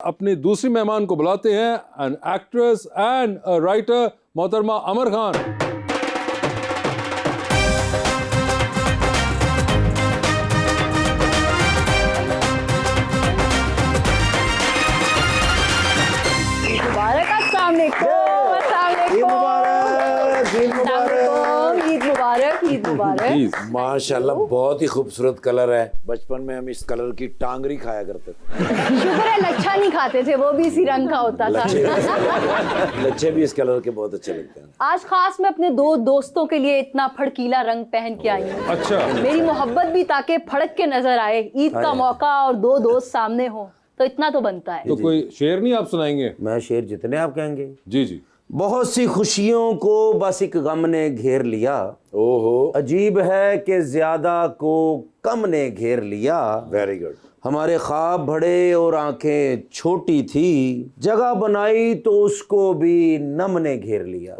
अपनी दूसरी मेहमान को बुलाते हैं, एन एक्ट्रेस एंड राइटर मोहतरमा अमर खान। माशाल्लाह बहुत ही खूबसूरत कलर है। बचपन में हम इस कलर की टांगरी खाया करते थे। शुक्र है लच्छा नहीं खाते थे, वो भी इसी रंग का होता था। लच्छे भी इस कलर के बहुत अच्छे लगते हैं। आज खास मैं अपने दो दोस्तों के लिए इतना फड़कीला रंग पहन के आई हूँ। अच्छा, मेरी मोहब्बत भी ताकि फड़क के नजर आए। ईद का मौका और दो दोस्त सामने हो तो इतना तो बनता है। तो कोई शेर नहीं आप सुनाएंगे? मैं शेर जितने आप कहेंगे। जी जी। बहुत सी खुशियों को बस एक गम ने घेर लिया। ओहो, अजीब है कि ज्यादा को कम ने घेर लिया। Very good. हमारे ख्वाब बड़े और आंखें छोटी थी, जगह बनाई तो उसको भी नम ने घेर लिया।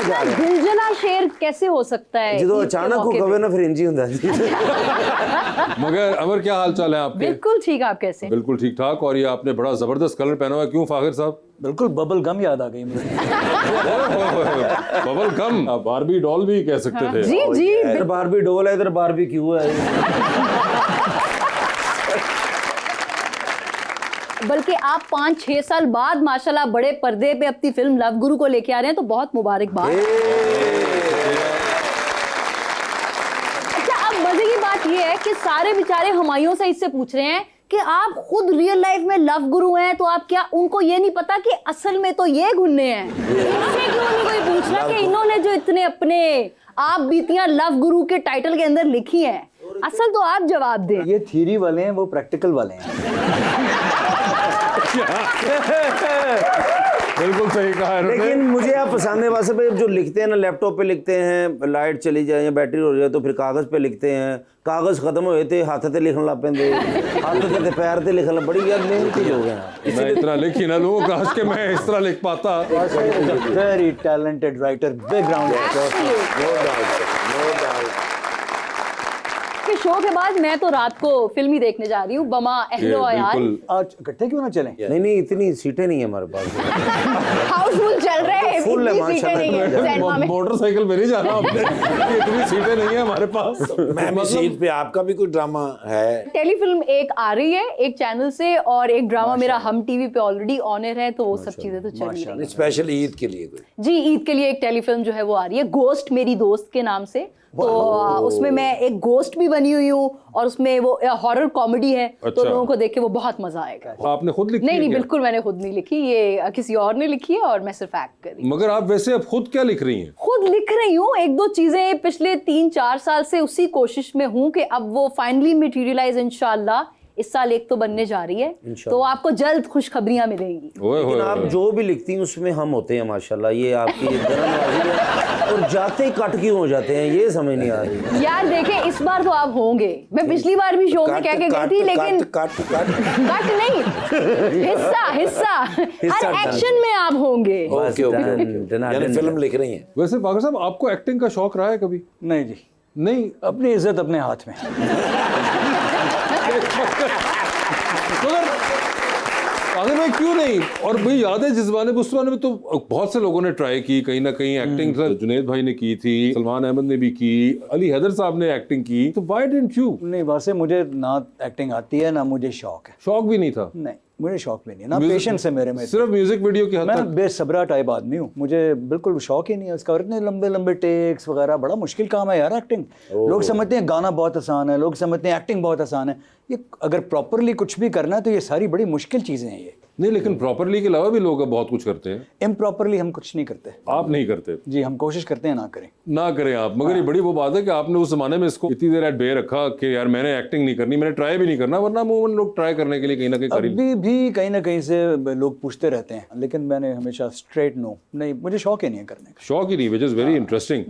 दिलजना शेर कैसे हो सकता है? जो अचानक को कवे ना फिर इंजी हुंदा है। मगर अमर क्या हाल चाल है आपके? बिल्कुल ठीक, आप कैसे? बिल्कुल ठीक ठाक। और ये आपने बड़ा जबरदस्त कलर पहना हुआ है, क्यों फाखिर साहब? बिल्कुल बबल गम याद आ गई मुझे। बबल गम, बारबी डॉल भी कह सकते थे। जी जी, इधर बारबी डोल है, इधर बारबी क्यों है। बल्कि आप 5-6 साल बाद माशाल्लाह बड़े पर्दे पे अपनी फिल्म लव गुरु को लेके आ रहे हैं, तो बहुत मुबारकबाद। अच्छा, अब मजे की बात ये है कि सारे बेचारे हमायूं से इससे पूछ रहे हैं कि आप खुद रियल लाइफ में लव गुरु हैं, तो आप क्या उनको ये नहीं पता कि असल में तो ये गुन्ने हैं? इनसे क्यों नहीं कोई पूछ रहा कि इन्होंने जो इतने अपने आप बीतियां लव गुरु के टाइटल के अंदर लिखी हैं, असल तो आप जवाब दें। ये थ्योरी वाले हैं, वो प्रैक्टिकल वाले हैं। बिल्कुल सही कहा है। लेकिन मुझे आप पसंद है वैसे पे जो लिखते हैं ना, लैपटॉप पे लिखते हैं, लाइट चली जाए या बैटरी हो जाए तो फिर कागज पे लिखते हैं। कागज खत्म होए थे हाथ ते लिखन लग पेंदे, हाथ ते पैर ते लिखन बड़ी यार मेहनती हो गए। मैं इतना लिखी ना लोगों का हंस के मैं इस तरह लिख पाता। वेरी टैलेंटेड राइटर, बैकग्राउंड के शो के बाद मैं तो रात को फिल्म ही देखने जा रही हूँ, बमा अहलो अयाल। आज इकट्ठे क्यों ना चलें? नहीं इतनी सीटें नहीं है हमारे पास। हाउसफुल चल रहे हैं, फुल है इतनी सीटें नहीं है सिनेमा में। मोटरसाइकिल पे नहीं जाना आपने, इतनी सीटें नहीं है हमारे पास। मैं भी सीट पे। आपका भी कोई ड्रामा है? टेलीफिल्म एक आ रही है एक चैनल से, और एक ड्रामा मेरा हम टीवी पे ऑलरेडी ऑन एयर है, तो वो सब चीजें तो चल ही रही हैं। स्पेशल ईद के लिए कोई? जी, ईद के लिए एक टेलीफिल्म जो है वो आ रही है, गोस्ट मेरी दोस्त के नाम से। तो उसमें मैं एक गोस्ट भी बनी हुई हूँ, और उसमें वो हॉरर कॉमेडी है। अच्छा। तो लोगों को देख के वो बहुत मजा आएगा। आपने खुद लिखी? नहीं, बिल्कुल मैंने खुद नहीं लिखी, ये किसी और ने लिखी है और मैं सिर्फ एक्ट कर रही हूँ। मगर आप वैसे अब खुद क्या लिख रही हैं? खुद लिख रही हूँ, एक दो चीजें पिछले 3-4 साल से उसी कोशिश में हूँ कि अब वो फाइनली मटेरियलाइज इंशाल्लाह इस साल एक तो बनने जा रही है, तो आपको जल्द खुशखबरियां मिलेंगी। लेकिन आप जो भी लिखती हैं उसमें हम होते हैं माशाल्लाह। ये आपकी धर्मवादी है, और जाते ही कट क्यों हो जाते हैं ये समझ नहीं आ रही। यार देखे, इस बार तो आप होंगे। मैं पिछली बार भी शो में कह के गई थी, लेकिन कट नहीं, हिस्सा हर एक्शन में आप होंगे। यानी फिल्म लिख रही हैं। वैसे फाखिर साहब, आपको एक्टिंग का शौक रहा है कभी? नहीं जी, नहीं, अपनी इज्जत अपने हाथ में। मगर भाई क्यों नहीं? और भाई याद है जिस जमाने में, उस जमाने में तो बहुत से लोगों ने ट्राई की कहीं ना कहीं एक्टिंग। जुनैद भाई ने की थी, सलमान अहमद ने भी की, अली हैदर साहब ने एक्टिंग की, तो व्हाई डिडंट यू? नहीं, वैसे मुझे ना एक्टिंग आती है ना मुझे शौक है। शौक भी नहीं था? नहीं, मुझे शौक भी नहीं है, ना पेशेंस है मेरे में। सिर्फ म्यूजिक वीडियो की हद मैं तक? बेसब्रा टाइप आदमी हूँ, मुझे बिल्कुल शौक ही नहीं है उसका। और इतने लंबे लंबे टेक्स वगैरह, बड़ा मुश्किल काम है यार एक्टिंग। लोग समझते हैं गाना बहुत आसान है, लोग समझते हैं एक्टिंग बहुत आसान है। ये अगर प्रॉपरली कुछ भी करना है तो ये सारी बड़ी मुश्किल चीज़ें हैं ये। नहीं, लेकिन प्रॉपरली के अलावा भी लोग अब बहुत कुछ करते हैं। इम्प्रॉपरली हम कुछ नहीं करते। आप नहीं करते? जी, हम कोशिश करते हैं ना करें। ना करें आप। मगर ये बड़ी वो बात है कि आपने उस जमाने में इसको इतनी देर एट बे रखा कि यार मैंने एक्टिंग नहीं करनी, मैंने ट्राई भी नहीं करना, वरना अमूमन लोग ट्राई करने के लिए कहीं ना कहीं करी। अभी भी कहीं ना कहीं से लोग पूछते रहते हैं, लेकिन मैंने हमेशा स्ट्रेट नो, नहीं मुझे शौक ही नहीं है करने का। शौक ही नहीं, विच इज वेरी इंटरेस्टिंग।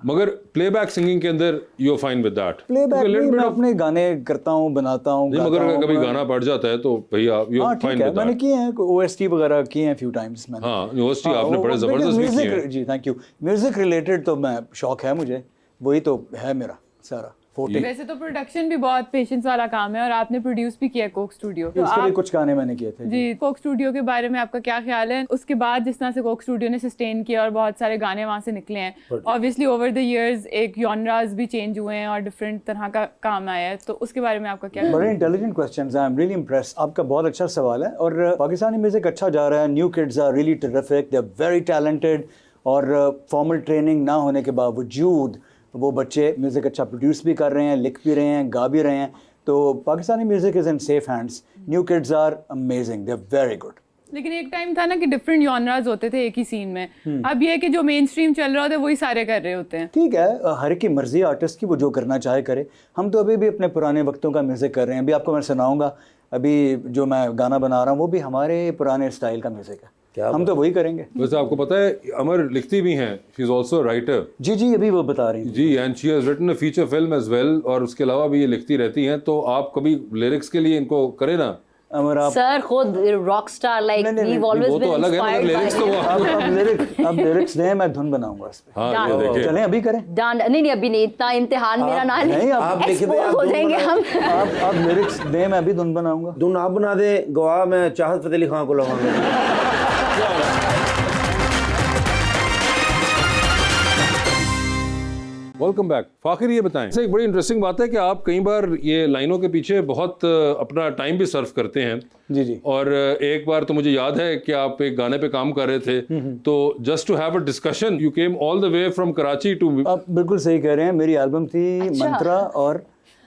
मगर प्लेबैक सिंगिंग के अंदर you are fine with that? Playback मैं अपने गाने करता हूँ, बनाता हूँ। मगर कभी गाना पड़ जाता है तो भैया you are fine with that? मैंने किए हैं, ओएसटी वगैरह किए हैं फ्यू टाइम्स मैंने। हाँ, ओएसटी आपने बड़े जबरदस्त भी किए हैं। जी थैंक यू। म्यूजिक रिलेटेड तो मैं शौक है मुझे, वही तो है मेरा सारा। वैसे तो प्रोडक्शन भी बहुत पेशेंस वाला काम है और आपने प्रोड्यूस भी किया कोक स्टूडियो तो उसके लिए आप कुछ गाने मैंने किए थे जी कोक स्टूडियो के बारे में आपका क्या ख्याल है उसके बाद जिस तरह से कोक स्टूडियो ने सस्टेन किया और बहुत सारे गाने वहाँ से निकले हैं ऑब्वियसली ओवर द इयर्स एक जॉनरास भी चेंज हुए हैं और डिफरेंट तरह का काम आया है तो उसके बारे में आपका क्या बड़े intelligent questions I am really impressed आपका बहुत अच्छा सवाल है और पाकिस्तानी म्यूजिक अच्छा जा रहा है new kids are really terrific they are very talented और फॉर्मल ट्रेनिंग ना होने के बावजूद वो बच्चे म्यूज़िक अच्छा प्रोड्यूस भी कर रहे हैं लिख भी रहे हैं गा भी रहे हैं तो Pakistani music is in safe hands new kids are amazing they are very good लेकिन एक टाइम था ना कि डिफरेंट जॉनरास होते थे एक ही सीन में अब ये है कि जो मेन स्ट्रीम चल रहा होता है वही सारे कर रहे होते हैं ठीक है हर एक की मर्जी आर्टिस्ट की वो जो करना चाहे करे हम तो अभी भी अपने पुराने वक्तों का म्यूज़िक कर रहे हैं अभी आपको मैं सुनाऊंगा अभी जो मैं गाना बना रहा हूँ वो भी हमारे पुराने स्टाइल का म्यूज़िक है हम तो वही करेंगे वैसे आपको पता है अमर लिखती भी हैं शी इज आल्सो राइटर जी जी अभी वो बता रही हैं जी and she has written a feature film as well और उसके अलावा भी ये लिखती रहती हैं तो आप कभी लिरिक्स के लिए इनको करें ना अमर आप सर खुद rock star like we always वो तो अलग है मगर लिरिक्स तो वो अब लिरिक्स दें मैं धुन बनाऊंगा इस पे हाँ ये देखिए चलें अभी करें नहीं अभी नहीं इतना इम्तिहान मेरा ना नहीं, आप लिख दें, आप हो धुन जाएंगे हम आप लिरिक्स दें मैं अभी धुन बनाऊंगा धुन आप बना दे गवाह मैं चाहत फतेह अली खान को लगाऊंगा वेलकम बैक फाखिर ये बताएं एक बड़ी इंटरेस्टिंग बात है कि आप कई बार ये लाइनों के पीछे बहुत अपना टाइम भी सर्व करते हैं जी जी और एक बार तो मुझे याद है कि आप एक गाने पे काम कर रहे थे तो just to have a discussion you came all the way from Karachi to आप बिल्कुल सही कह रहे हैं मेरी एल्बम थी मंत्रा और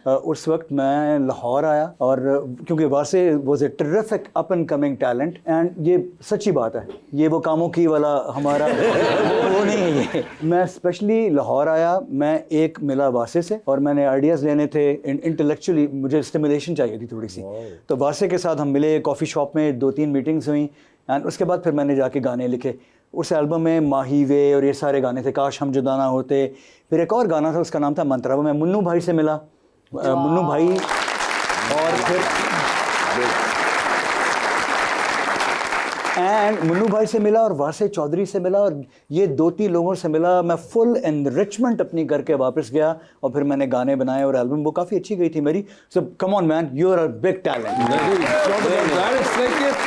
उस वक्त मैं लाहौर आया और क्योंकि वासे was a terrific up and coming talent and ये सच्ची बात है ये वो कामों की वाला हमारा वो नहीं है ये मैं स्पेशली लाहौर आया मैं एक मिला वासे से और मैंने आइडियाज़ लेने थे इंटेलेक्चुअली मुझे स्टिमुलेशन चाहिए थी थोड़ी सी तो वासे के साथ हम मिले कॉफ़ी शॉप में 2-3 मीटिंग्स हुई एंड उसके बाद फिर मैंने जाके गाने लिखे उस एल्बम में माही वे और ये सारे गाने थे काश हम जुदा ना होते फिर एक और गाना था उसका नाम था मंत्रा वो मैं मुन्नू भाई से मिला मुन्नू भाई और फिर एंड मुन्नू भाई से मिला और वासे चौधरी से मिला और ये 2-3 लोगों से मिला मैं फुल एनरिचमेंट अपनी करके वापस गया और फिर मैंने गाने बनाए और एल्बम वो काफ़ी अच्छी गई थी मेरी so come on man you are a big talent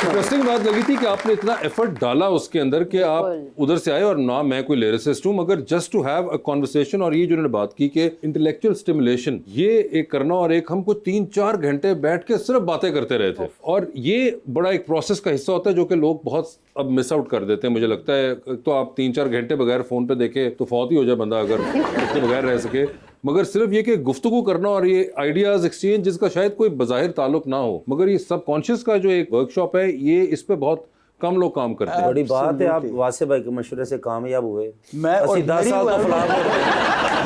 interesting बात लगी थी कि आपने इतना एफर्ट डाला उसके अंदर कि आप उधर से आए और ना मैं कोई लिरिसिस्ट हूँ मगर just to have a conversation और ये जो उन्होंने बात की कि इंटेलेक्चुअल स्टिमुलेशन ये एक करना और एक हमको 3-4 घंटे बैठ के सिर्फ बातें करते रहे थे और ये बड़ा एक प्रोसेस का हिस्सा होता है जो कि लोग बहुत अब मिस आउट कर देते हैं मुझे लगता है तो आप 3-4 घंटे बगैर फोन पे देखे तो फौत ही हो जाए बंदा अगर उसके बगैर रह सके मगर सिर्फ ये कि गुफ्तगू करना और ये आइडियाज एक्सचेंज जिसका शायद कोई बज़ाहिर ताल्लुक ना हो मगर ये सबकॉन्शियस का जो एक वर्कशॉप है ये इस पे बहुत कम लोग काम करते हैं बड़ी बात है आप वासे भाई के मशवरे से कामयाब हुए मैं और 10 साल तो फ्लॉप हो गए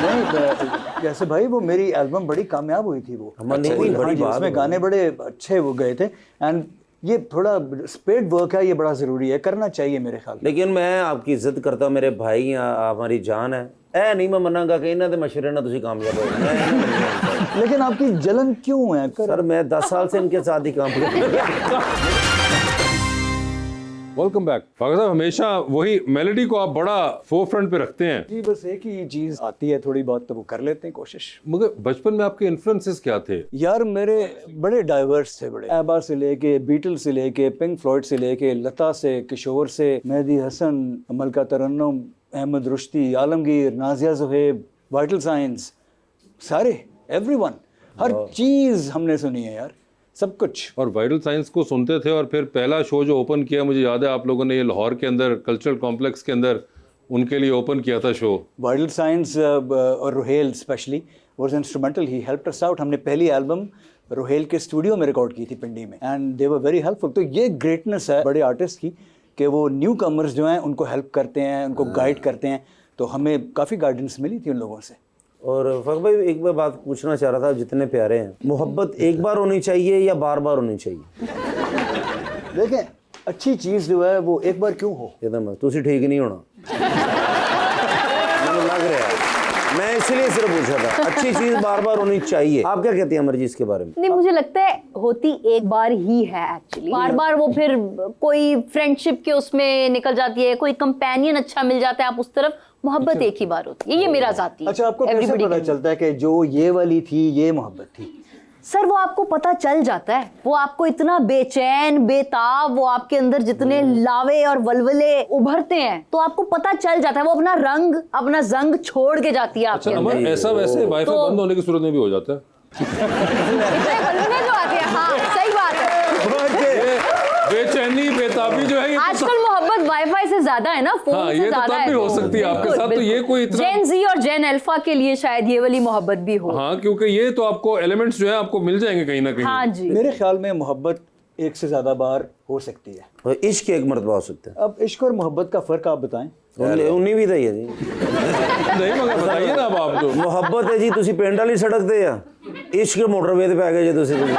नहीं जैसे भाई वो मेरी एल्बम बड़ी कामयाब हुई थी वो बड़ी बात उसमें गाने बड़े अच्छे वो गए थे एंड ये थोड़ा स्पेड वर्क है ये बड़ा ज़रूरी है करना चाहिए मेरे ख्याल में लेकिन मैं आपकी इज्जत करता हूँ मेरे भाई हमारी जान है ए नहीं मैं मनांगा कि इन्होंने मशवरे ना तुझे कामयाब हो लेकिन आपकी जलन क्यों है सर मैं 10 साल से इनके साथ ही काम कर वेलकम बैक फागर साहब हमेशा वही मेलोडी को आप बड़ा फोरफ्रंट पे रखते हैं जी बस एक ही चीज़ आती है थोड़ी बहुत तो वो कर लेते हैं कोशिश मगर बचपन में आपके इन्फ्लुएंसेस क्या थे यार मेरे बड़े डाइवर्स थे बड़े एबा से लेके बीटल से लेके पिंक फ्लॉयड से लेके लता से किशोर से मेहदी हसन मलका तरन्नुम अहमद रुश्ती आलमगीर नाजिया ज़ुहैब वाइटल साइंस सारे एवरीवन हर चीज़ हमने सुनी है यार सब कुछ और वाइटल साइंस को सुनते थे और फिर पहला शो जो ओपन किया मुझे याद है आप लोगों ने ये लाहौर के अंदर कल्चरल कॉम्प्लेक्स के अंदर उनके लिए ओपन किया था शो वाइटल साइंस और Rohel specially was instrumental he helped us out हमने पहली एल्बम रोहेल के स्टूडियो में रिकॉर्ड की थी पिंडी में and they were very helpful तो ये ग्रेटनेस है बड़े आर्टिस्ट की कि वो न्यू कमर्स जो हैं उनको हेल्प करते हैं उनको गाइड करते हैं तो हमें काफ़ी गाइडेंस मिली थी उन लोगों से और फखर भाई एक बार बात पूछना चाह रहा था जितने प्यारे हैं मोहब्बत एक बार होनी चाहिए या बार बार होनी चाहिए देखें अच्छी चीज़ जो है वो एक बार क्यों हो एकदम तुसी ठीक नहीं होना मुझे लग रहा है मैं इसलिए सिर्फ पूछा था अच्छी चीज बार बार होनी चाहिए आप क्या कहती हैं अमर जी इसके बारे में नहीं मुझे लगता है होती एक बार ही है एक्चुअली बार बार वो फिर कोई फ्रेंडशिप के उसमें निकल जाती है कोई कंपेनियन अच्छा मिल जाता है आप उस तरफ मोहब्बत एक ही बार होती है, ये मेरा जाती है। अच्छा, आपको कैसे Everybody पता can- चलता है कि जो ये वाली थी ये मोहब्बत थी? सर वो आपको पता चल जाता है, वो आपको इतना बेचैन बेताब, वो आपके अंदर जितने लावे और वलवले उभरते हैं तो आपको पता चल जाता है, वो अपना रंग अपना जंग छोड़ के जाती है आपके अच्छा अंदर। अमर, ऐसा वैसे वाईफाई तो- बंद होने की सूरत में भी हो जाता है। इतने वलवले जो आते हैं, हाँ सही बात है। ये बेचैनी बेताबी जो है ये तो आजकल मोहब्बत वाईफाई से ज्यादा है ना, फोन हाँ, से ये तो ज्यादा तब है। भी हो सकती है आपके साथ, तो ये कोई इतना- जेन जी और जेन अल्फा के लिए शायद ये वाली मोहब्बत भी हो। हाँ, क्योंकि ये तो आपको एलिमेंट्स जो है आपको मिल जाएंगे कहीं ना कहीं। हाँ जी। मेरे ख्याल में मोहब्बत एक से ज्यादा बार हो सकती है। और इश्क एक मरतबा हो सकता है। अब इश्क और मोहब्बत का फर्क आप बताएं। उन्हीं भी है जी। नहीं मगर बताइए ना अब आप तो। ਮੁਹੱਬਤ ਹੈ ਜੀ ਤੁਸੀਂ ਪਿੰਡ ਵਾਲੀ ਸੜਕ ਤੇ ਆ ਇਸ਼ਕ ਮੋਟਰਵੇ ਤੇ ਪੈ ਗਏ ਜੇ ਤੁਸੀਂ ਫਰਕ